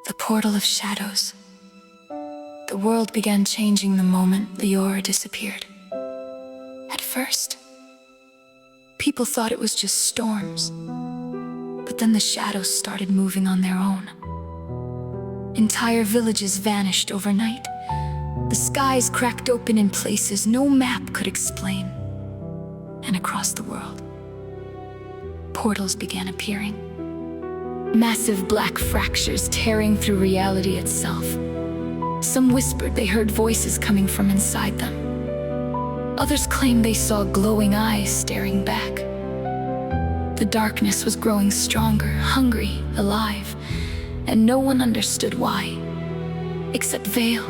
The portal of shadows. The world began changing the moment Liora disappeared. At first, people thought it was just storms, but then the shadows started moving on their own. Entire villages vanished overnight. The skies cracked open in places no map could explain. And across the world, portals began appearing. Massive black fractures tearing through reality itself. Some whispered they heard voices coming from inside them. Others claimed they saw glowing eyes staring back. The darkness was growing stronger, hungry, alive, and no one understood why, except Vale.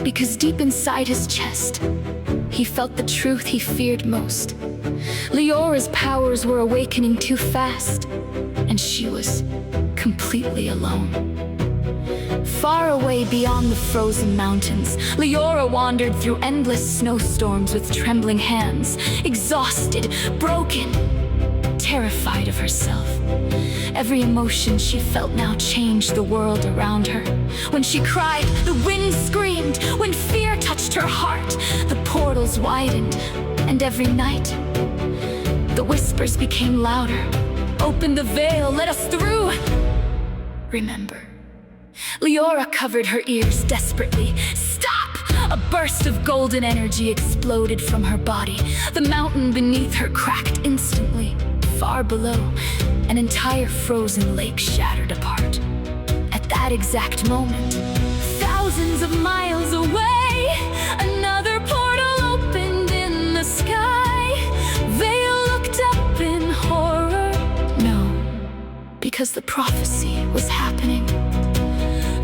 Because deep inside his chest, he felt the truth he feared most. Liora's powers were awakening too fast, and she was completely alone. Far away beyond the frozen mountains, Liora wandered through endless snowstorms with trembling hands, exhausted, broken, terrified of herself. Every emotion she felt now changed the world around her. When she cried, the wind screamed. When fear touched her heart, the portals widened. And every night, the whispers became louder. Open the veil, let us through. Remember. Liora covered her ears desperately. Stop! A burst of golden energy exploded from her body. The mountain beneath her cracked instantly. Far below, an entire frozen lake shattered apart. At that exact moment, thousands of miles away, another portal opened in the sky. Vale looked up in horror. No, because the prophecy was happening.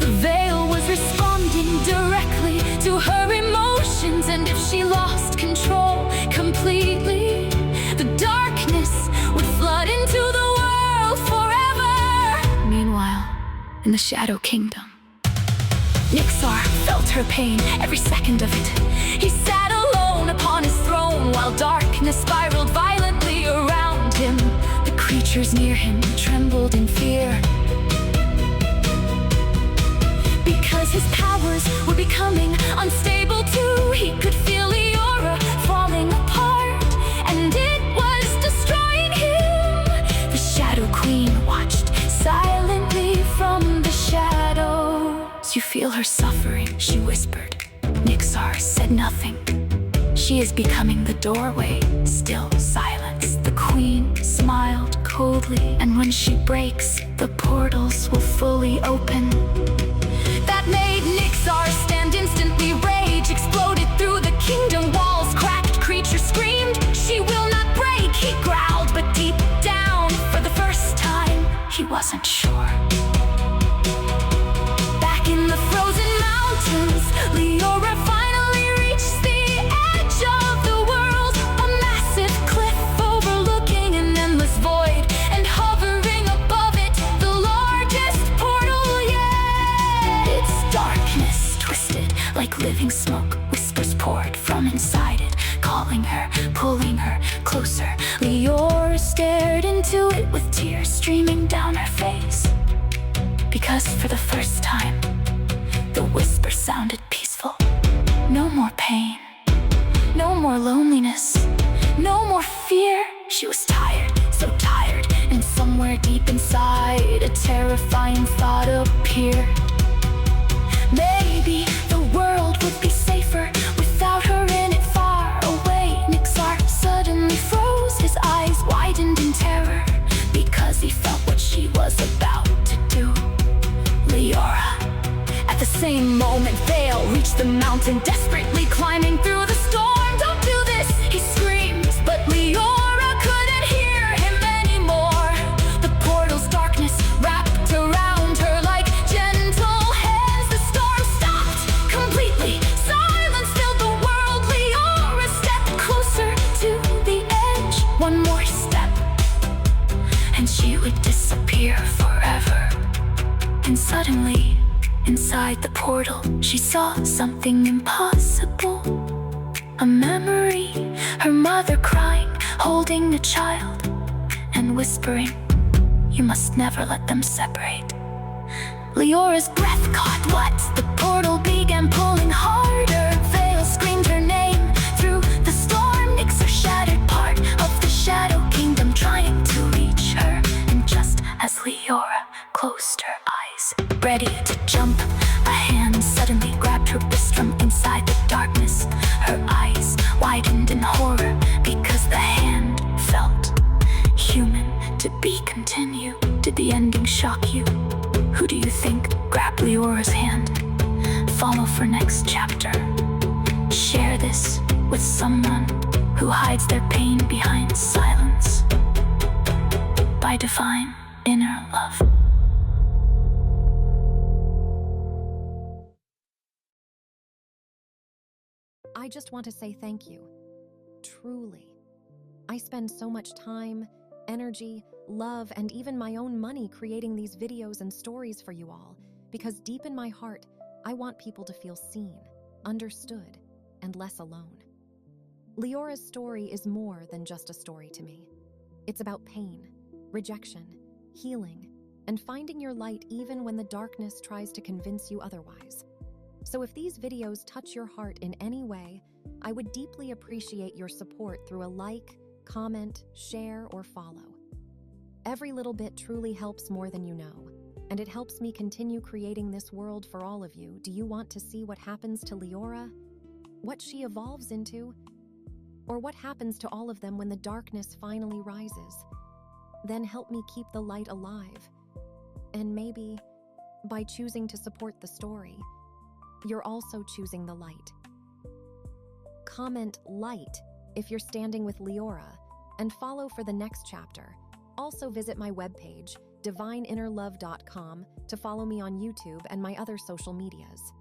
The veil was responding directly to her emotions, and if she lost control completely, the darkness would flood into the world forever. Meanwhile, in the Shadow Kingdom, Nyxar felt her pain, every second of it. He sat alone upon his throne while darkness spiraled violently around him. The creatures near him trembled in fear, because his powers were becoming unstable too. He could feel Liora falling apart, and it was destroying him. The Shadow Queen watched silently from the shadows. You feel her suffering, she whispered. Nyxar said nothing. She is becoming the doorway, still silence. The queen smiled coldly, and when she breaks, the portals will fully open. That made Nyxar stand instantly. Rage exploded through the kingdom walls. Cracked creatures screamed, she will not break. He growled, but deep down, for the first time, he wasn't sure. Back in the frozen mountains, Liora finally reached the edge of the world. A massive cliff overlooking an endless void, and hovering above it, the largest portal yet. Its darkness twisted like living smoke. Whispers poured from inside it, calling her, pulling her closer. Liora stared into it with tears streaming down her face, because for the first time, the whisper sounded peaceful. No more pain, no more loneliness, no more fear. She was tired, so tired, and somewhere deep inside, a terrifying thought appeared. Maybe the world would be safer without her in it. Far away, Nyxar suddenly froze. His eyes widened in terror, because he felt what she was about to do. Liora. At the same moment, Vale reached the mountain, desperately climbing through the storm. Don't do this, he screams, but Liora couldn't hear him anymore. The portal's darkness wrapped around her like gentle hands. The storm stopped completely. Silence filled the world. Liora stepped closer to the edge. One more step, and she would disappear forever. And suddenly, inside the portal, she saw something impossible. A memory, her mother crying, holding a child, and whispering, "You must never let them separate." Leora's breath caught. What? The portal began pulling harder. Vale screamed her name through the storm. Nixer shattered, part of the shadow kingdom trying to reach her. And just as Liora closed her eyes, ready to jump, a hand suddenly grabbed her wrist from inside the darkness. Her eyes widened in horror because the hand felt human. To be continued. Did the ending shock you? Who do you think grabbed Leora's hand? Follow for next chapter. Share this with someone who hides their pain behind silence. By Divine Inner Love. I just want to say thank you. Truly. I spend so much time, energy, love, and even my own money creating these videos and stories for you all, because deep in my heart, I want people to feel seen, understood, and less alone. Leora's story is more than just a story to me. It's about pain, rejection, healing, and finding your light even when the darkness tries to convince you otherwise. So if these videos touch your heart in any way, I would deeply appreciate your support through a like, comment, share, or follow. Every little bit truly helps more than you know, and it helps me continue creating this world for all of you. Do you want to see what happens to Liora? What she evolves into? Or what happens to all of them when the darkness finally rises? Then help me keep the light alive. And maybe, by choosing to support the story, you're also choosing the light. Comment light if you're standing with Liora, and follow for the next chapter. Also visit my webpage, DivineInnerLove.com, to follow me on YouTube and my other social medias.